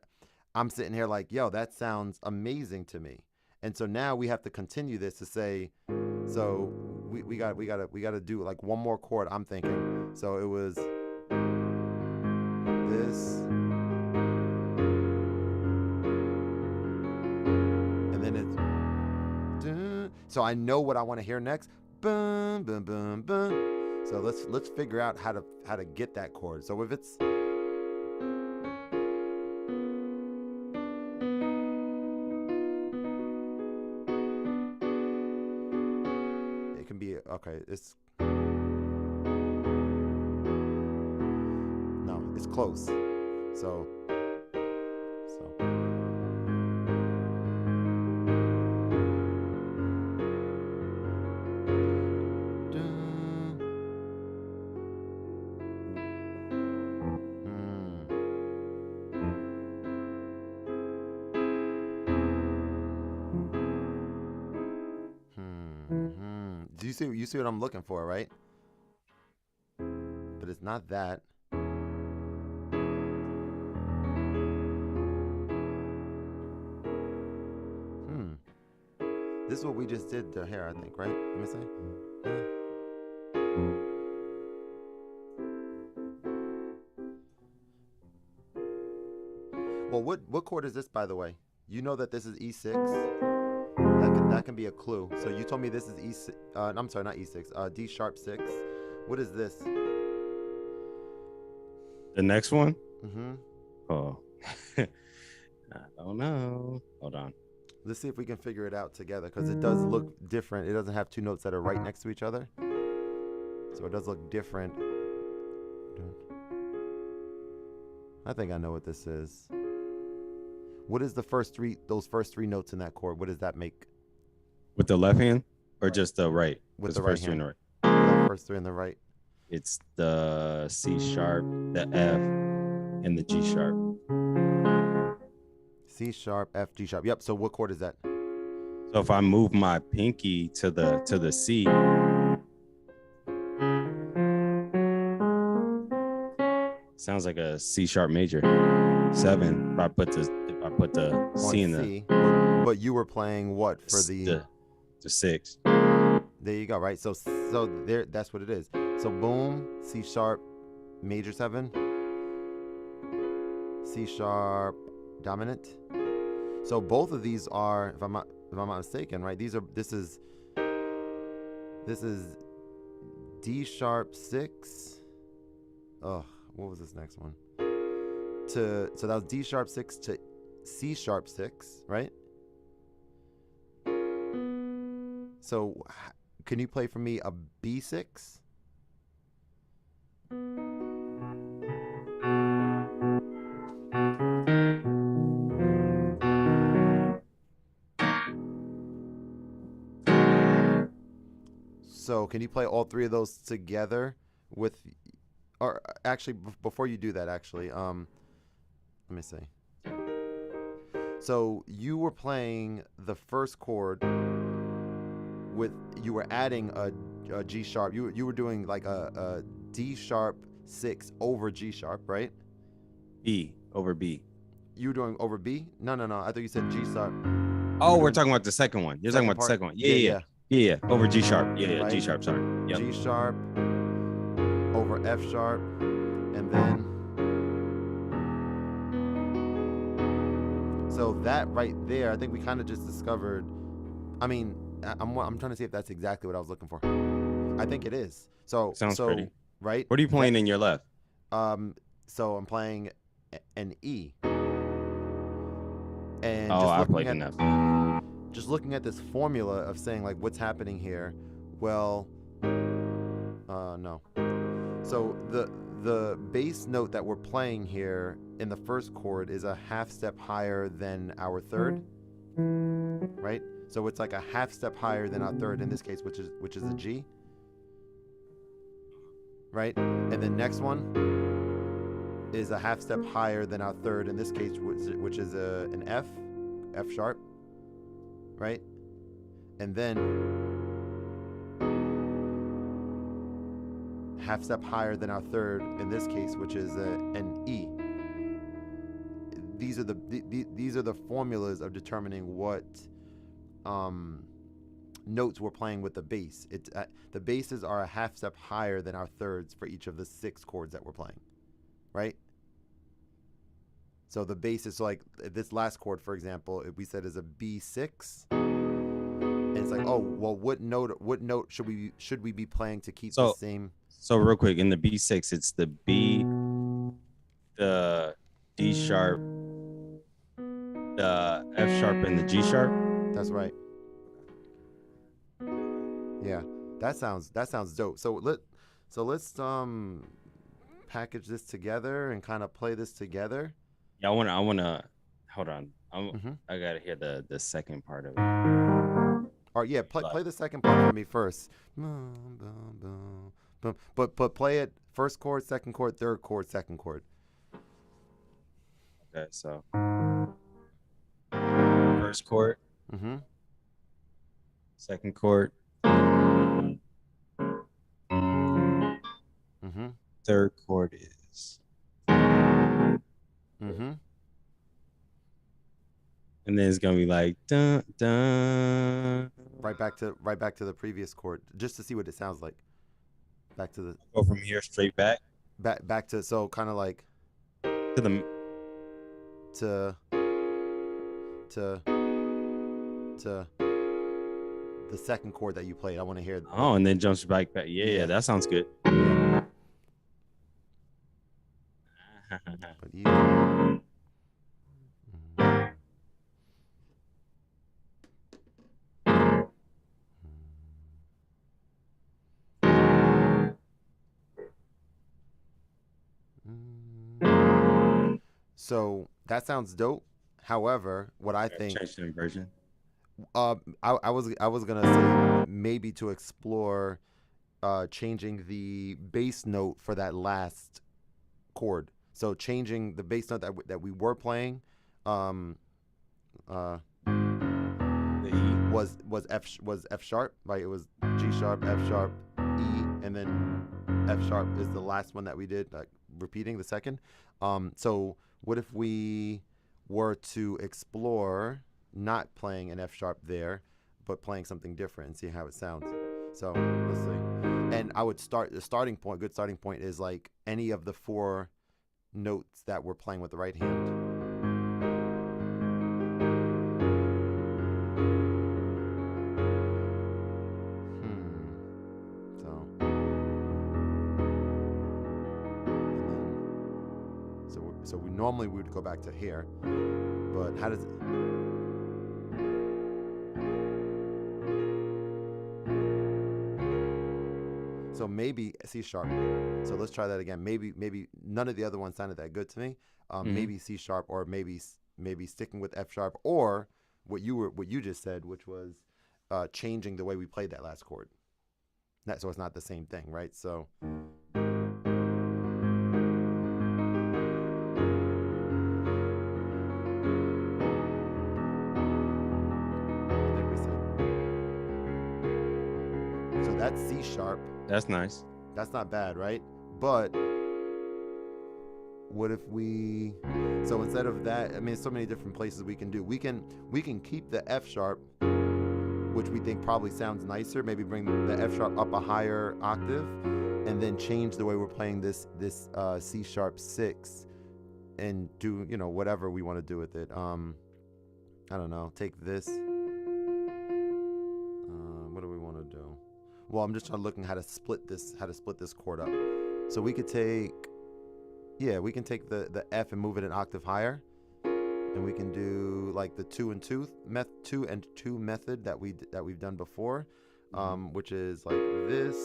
I'm sitting here like, yo, that sounds amazing to me. And so now we have to continue this to say, so we got to do like one more chord, I'm thinking. So it was this, and then it's dun. So I know what I want to hear next. Boom, boom, boom, boom. So let's figure out how to get that chord. So if it's okay, it's no, it's close. So. Do you see what I'm looking for, right? But it's not that. This is what we just did to hair, I think, right? Let me see. Well, what chord is this, by the way? You know that this is E6. That can be a clue. So you told me this is E6. I'm sorry, not E6. D sharp 6. What is this? The next one? Mm-hmm. Oh, I don't know. Hold on. Let's see if we can figure it out together, because it does look different. It doesn't have two notes that are right next to each other, so it does look different. I think I know what this is. What is those first three notes in that chord? What does that make? With the left hand or right. Just the right? With the right hand. The right. The first three in the right. It's the C sharp, the F, and the G sharp. C sharp, F, G sharp. Yep. So what chord is that? So if I move my pinky to the C, sounds like a C sharp major 7. If I put the C in the. But you were playing what for the 6? There you go. Right. So there. That's what it is. So boom, C sharp, major 7, C sharp, dominant. So both of these are, if I'm not mistaken, right? This is D sharp 6. Oh, what was this next one? So that was D sharp 6 to C sharp 6, right? So can you play for me a B6? So can you play all three of those together with, or actually before you do that, actually, let me see. So you were playing the first chord with, you were adding a G sharp. You were doing like a D sharp 6 over G sharp, right? B over B. You were doing over B? No. I thought you said G sharp. Oh, we're talking about the second one. You're talking about the second one. Yeah. Over G sharp. Yeah, right? G sharp, sorry. Yep. G sharp over F sharp, and then so that right there, I think we kind of just discovered. I mean, I'm trying to see if that's exactly what I was looking for. I think it is. Sounds pretty. Right? What are you playing in your left? So I'm playing an E. And I played an F. Just looking at this formula of saying like what's happening here, well, no. So the bass note that we're playing here in the first chord is a half step higher than our third, right? So it's like a half step higher than our third in this case, which is a G, right? And the next one is a half step higher than our third in this case, which is an F sharp, right? And then half step higher than our third in this case, which is an E. These are the formulas of determining what notes we're playing with the bass. The basses are a half step higher than our thirds for each of the 6 chords that we're playing, right? So the bass is, so like this last chord, for example, we said is a B6. And it's like, oh, well, what note should we be playing to keep the same? So real quick, in the B6, it's the B, the D sharp, the F sharp, and the G sharp. That's right. Yeah. That sounds dope. So let's package this together and kind of play this together. Yeah, I wanna hold on. Mm-hmm. I gotta hear the second part of it. Or yeah, Like, play the second part for me first. Boom, boom, boom, boom. But play it first chord, second chord, third chord, second chord. okay, so first chord, Mm-hmm. second chord, Mm-hmm. third chord is, Mm-hmm. and then it's gonna be like dun dun. Right back to the previous chord, just to see what it sounds like. Back to the Go from here straight back back to so kind of like to the. to to to the second chord that you played. I want to hear. Oh, and then jumps back. Yeah, Yeah. that sounds good. Yeah. But yeah. So that sounds dope. However, what I think, Change the inversion. I was gonna say maybe to explore changing the bass note for that last chord. So changing the bass note that we were playing, um, uh, The E. was F sharp, right? It was G sharp, F sharp, E, and then F sharp is the last one that we did, like repeating the second. So what if we were to explore not playing an F sharp there, but playing something different and see how it sounds? So let's see. And I would start the starting point. Good starting point is like any of the four notes that we're playing with the right hand. So, and then, so we normally would go back to here, but how does it? So maybe C sharp. So let's try that again. Maybe none of the other ones sounded that good to me. Maybe C sharp, or maybe sticking with F sharp, or what you just said, which was changing the way we played that last chord. So it's not the same thing, right? So. I think we said. So that's C sharp. That's nice. That's not bad, right? But what if we? So instead of that, I mean, so many different places we can do. We can keep the F sharp, which we think probably sounds nicer. Maybe bring the F sharp up a higher octave, and then change the way we're playing this C sharp 6, and do whatever we want to do with it. I don't know. Take this. What do we want to do? Well, I'm just trying to looking how to split this chord up. So we could take, we can take the F and move it an octave higher, and we can do like the 2 and 2 method that we've done before, which is like this,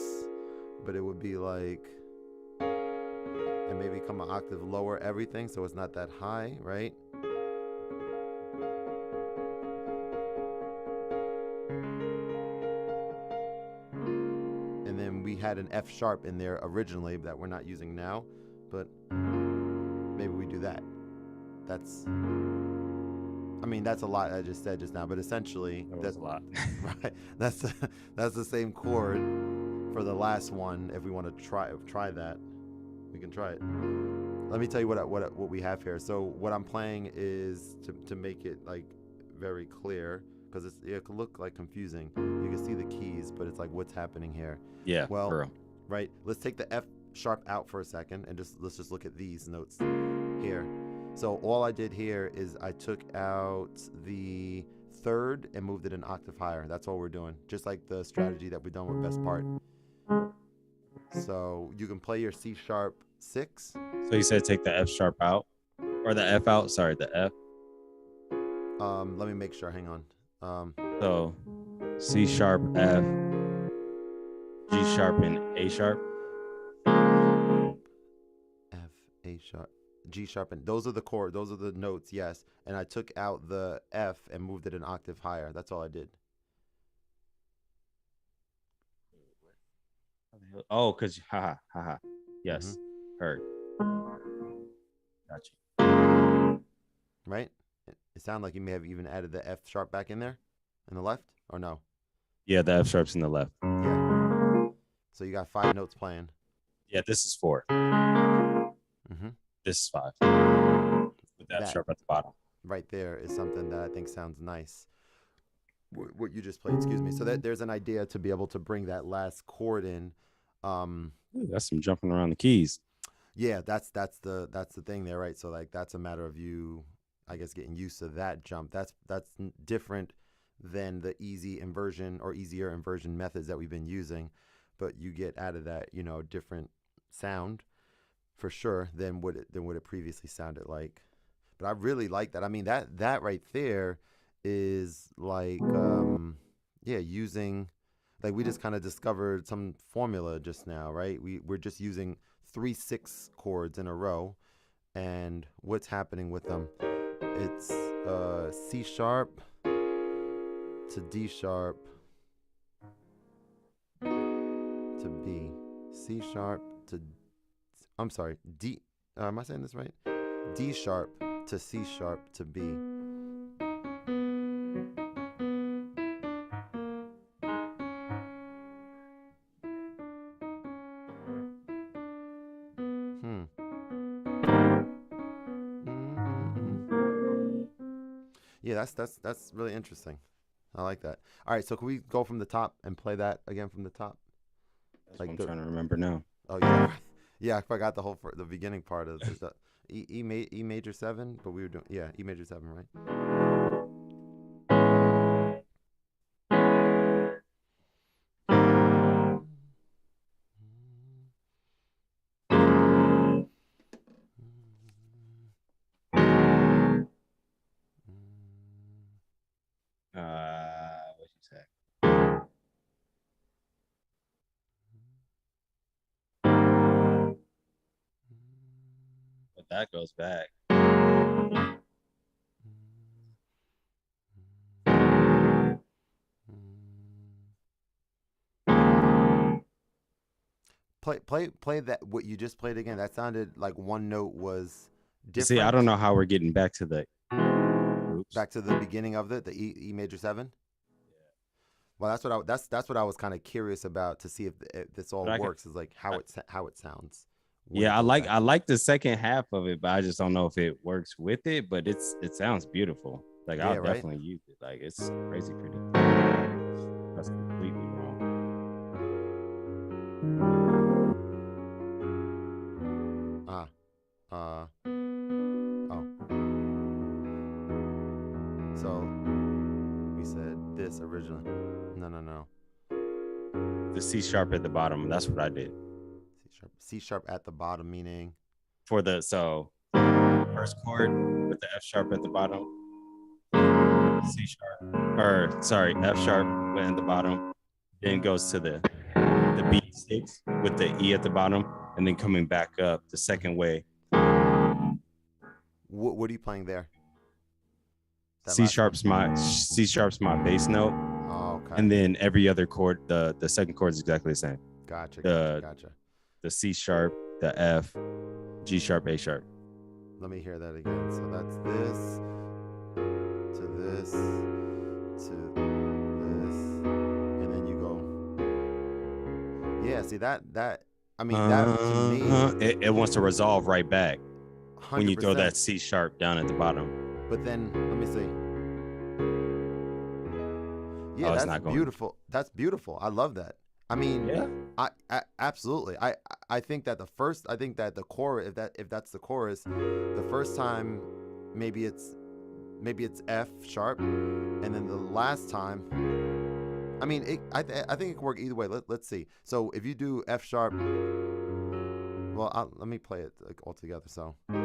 but it would be like, and maybe come an octave lower everything so it's not that high, right? And then we had an F sharp in there originally that we're not using now, but maybe we do that. That's a lot I just said just now, but essentially That's a lot. right. That's the same chord for the last one. If we want to try that, we can try it. Let me tell you what we have here. So what I'm playing is to make it like very clear, because it could look like confusing. You can see the keys, but it's like, what's happening here? Yeah. Well, for real. right. Let's take the F sharp out for a second and let's just look at these notes here. So all I did here is I took out the third and moved it an octave higher. That's all we're doing. Just like the strategy that we've done with best part. So you can play your C sharp 6. So you said take the F sharp out, or the F out. Sorry, the F. Let me make sure. Hang on. So C sharp F. G sharp and A sharp. F, A sharp, G sharp, and those are the chord. Those are the notes. Yes, and I took out the F and moved it an octave higher. That's all I did. Oh, cause haha haha. Yes, heard. Got you. Right? It sounded like you may have even added the F sharp back in there, in the left, or no? Yeah, the F sharp's in the left. Yeah. So you got 5 notes playing. Yeah, this is 4. Mm-hmm. This is 5. With the F That sharp at the bottom. right there is something that I think sounds nice. What you just played, excuse me. So that there's an idea to be able to bring that last chord in. Ooh, that's some jumping around the keys. Yeah, that's the thing there, right? So like that's a matter of you, I guess, getting used to that jump. That's different than the easy inversion or easier inversion methods that we've been using, but you get out of that, different sound for sure than what it previously sounded like. But I really like that. I mean, that right there is like using, like, we just kind of discovered some formula just now, right? We're just using 3/6 chords in a row, and what's happening with them? It's C sharp to D sharp to B, C sharp to, I'm sorry, D. Am I saying this right? D sharp to C sharp to B. Yeah, that's really interesting. I like that. All right, so can we go from the top and play that again from the top? That's like what I'm trying to remember now. Oh yeah, yeah. I forgot the beginning part of the E major 7, but we were doing E major 7, right? What you say? But that goes back. Play that, what you just played again. That sounded like one note was different. See, I don't know how we're getting back to the. Back to the beginning of the E major 7. Well, that's what I was kind of curious about, to see if this all works. Is like how it sounds. Yeah, I like the second half of it, but I just don't know if it works with it. But it sounds beautiful. Like, I'll definitely use it. Like, it's crazy pretty. That's completely wrong. So we said this originally. No. The C sharp at the bottom. That's what I did. C sharp at the bottom, meaning for the first chord with the F sharp at the bottom. C sharp, F sharp at the bottom. Then goes to the B6 with the E at the bottom, and then coming back up the second way. What are you playing there? C sharp's my bass note. Oh, okay. And then every other chord, the second chord is exactly the same. Gotcha. The C sharp, the F, G sharp, A sharp. Let me hear that again. So that's this to this to this, and then you go. Yeah, see that I mean, that to me, it wants to resolve right back 100%. When you throw that C sharp down at the bottom. But then let me see. Yeah, that's beautiful. That's beautiful. I love that. I mean, yeah. I absolutely. I think that the chorus, if that's the chorus, the first time maybe it's F sharp, and then the last time, I mean, I think it can work either way. Let's see. So if you do F sharp, well, let me play it like all together. So, and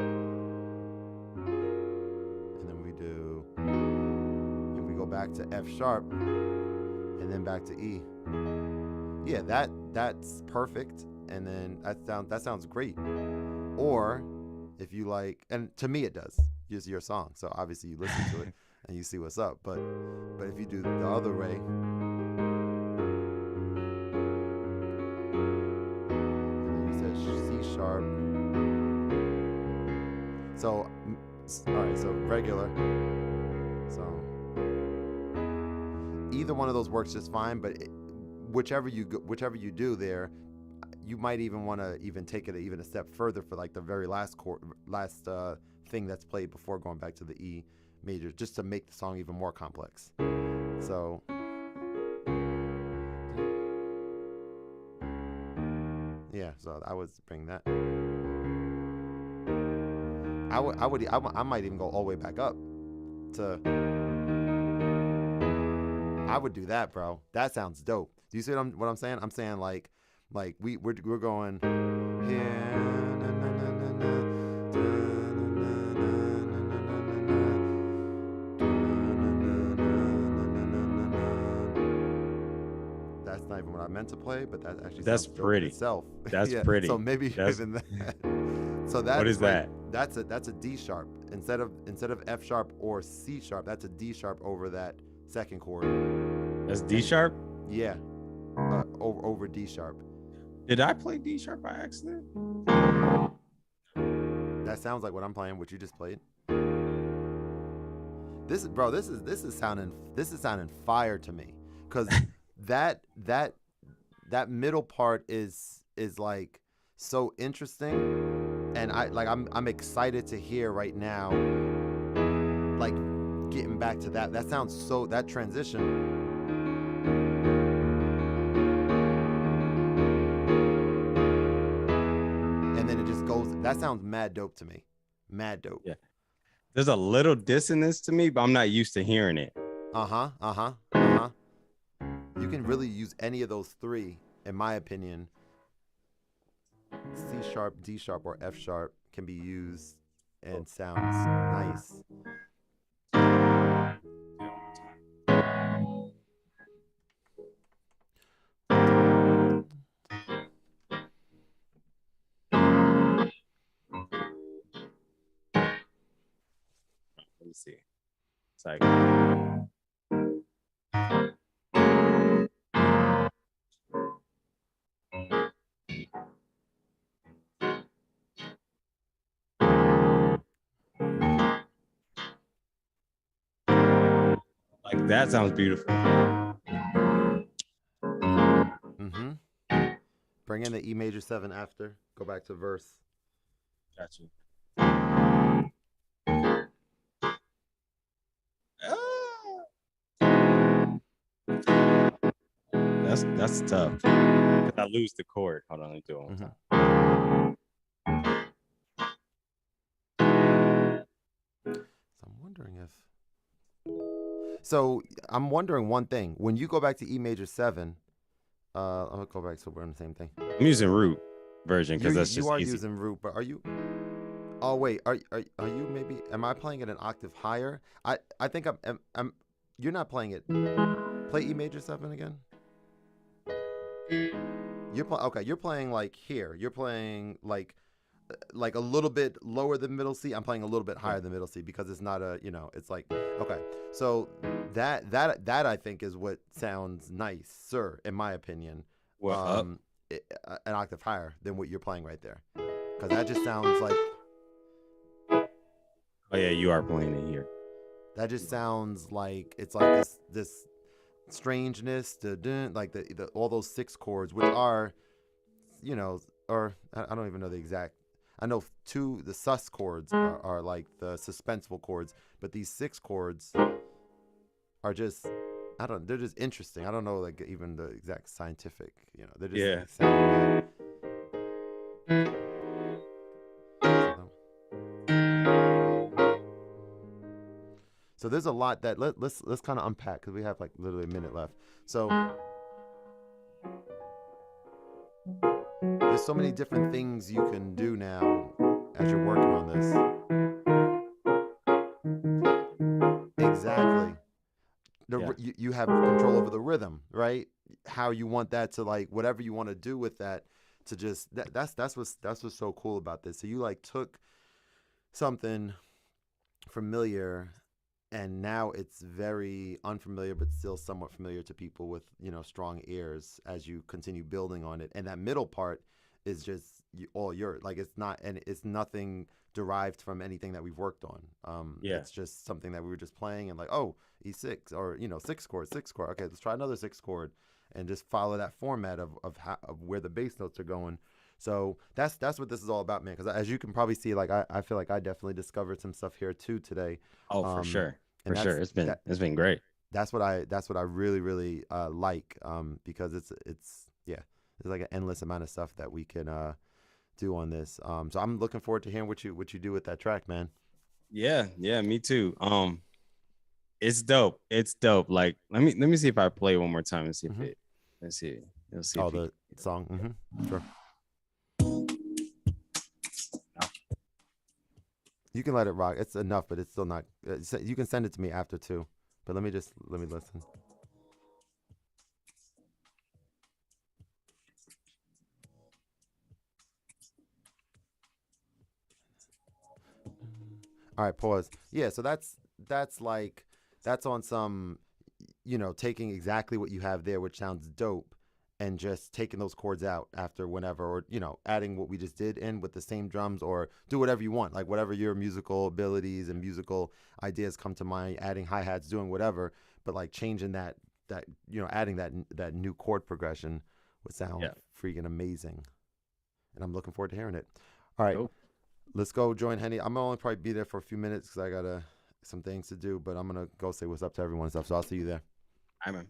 then if we go back to F sharp, and then back to E. yeah, that's perfect, and then that sounds great. Or if you like, and to me it does. It's your song, so obviously you listen to it and you see what's up. But if you do the other way, and then you said C sharp. So all right, so regular. So either one of those works just fine, but whichever you do there, you might even want to even take it even a step further for like the very last thing that's played before going back to the E major, just to make the song even more complex. So yeah, so I would bring that. I might even go all the way back up to. I would do that, bro. That sounds dope. Do you see what I'm saying? I'm saying like we're going here. That's not even what I meant to play, but that actually That's sounds pretty. dope itself. That's yeah, pretty. So maybe even that. So that's what is right, that? That's a D sharp instead of F sharp or C sharp. That's a D sharp over that second chord. That's D sharp. Yeah, over D sharp. Did I play D sharp by accident? That sounds like what I'm playing. What you just played. This is sounding fire to me, because that middle part is like so interesting, and I'm excited to hear right now, like getting back to that. That sounds so, that transition. And then it just goes. That sounds mad dope to me. Mad dope. Yeah. There's a little dissonance to me, but I'm not used to hearing it. You can really use any of those three, in my opinion. C sharp, D sharp, or F sharp can be used and sounds nice. Let me see. It's like. Like that sounds beautiful. Mm-hmm. Bring in the E major 7 after. Go back to verse. Gotcha. That's tough. Cause I lose the chord. Hold on, let me do it one time. So I'm wondering one thing. When you go back to E major 7, I'm gonna go back so we're on the same thing. I'm using root version because that's just you are easy. using root, but are you? Oh wait, are you maybe? Am I playing it an octave higher? I think I'm. You're not playing it. Play E major 7 again. You're playing like here. You're playing like a little bit lower than middle C. I'm playing a little bit higher than middle C because it's not a, it's like, okay. So that I think is what sounds nicer, in my opinion. Well, an octave higher than what you're playing right there, because that just sounds like. Oh yeah, you are playing it here. That just sounds like it's like this strangeness to like the all those 6 chords, which are, or I don't even know the exact. I know the sus chords are like the suspenseful chords, but these 6 chords are just, they're just interesting. I don't know like even the exact scientific, they're just like, sound good. So there's a lot that let's kind of unpack, because we have like literally a minute left. So there's so many different things you can do now as you're working on this. Exactly. You have control over the rhythm, right? how you want that to like whatever you want to do with that to just that's what's so cool about this. So you like took something familiar and now it's very unfamiliar but still somewhat familiar to people with strong ears as you continue building on it, and that middle part is just all yours. Like it's not, and it's nothing derived from anything that we've worked on. Yeah. It's just something that we were just playing and like, oh, E6 or six chord, okay, let's try another six chord and just follow that format of where the bass notes are going. So that's what this is all about, man. Because as you can probably see, like I feel like I definitely discovered some stuff here too today. Oh, for Um, sure. and For sure. that It's been great. that's what I really really like, because it's yeah, there's like an endless amount of stuff that we can do on this. So I'm looking forward to hearing what you do with that track, man. Yeah, yeah, me too. It's dope. It's dope. Like let me see if I play one more time and see if Hmm. it let's see. Let's see Oh, if you the song. Sure. You can let it rock. It's enough, but it's still not. You can send it to me after too. But let me listen. All right, pause. Yeah, so that's like that's on some, taking exactly what you have there, which sounds dope, and just taking those chords out after whenever, or adding what we just did in with the same drums, or do whatever you want, like whatever your musical abilities and musical ideas come to mind, adding hi hats, doing whatever, but like changing that adding that new chord progression would sound yeah. freaking amazing, and I'm looking forward to hearing it. All right, Dope. let's go join Henny. I'm gonna only probably be there for a few minutes because I got some things to do, but I'm gonna go say what's up to everyone and stuff. So I'll see you there. I'm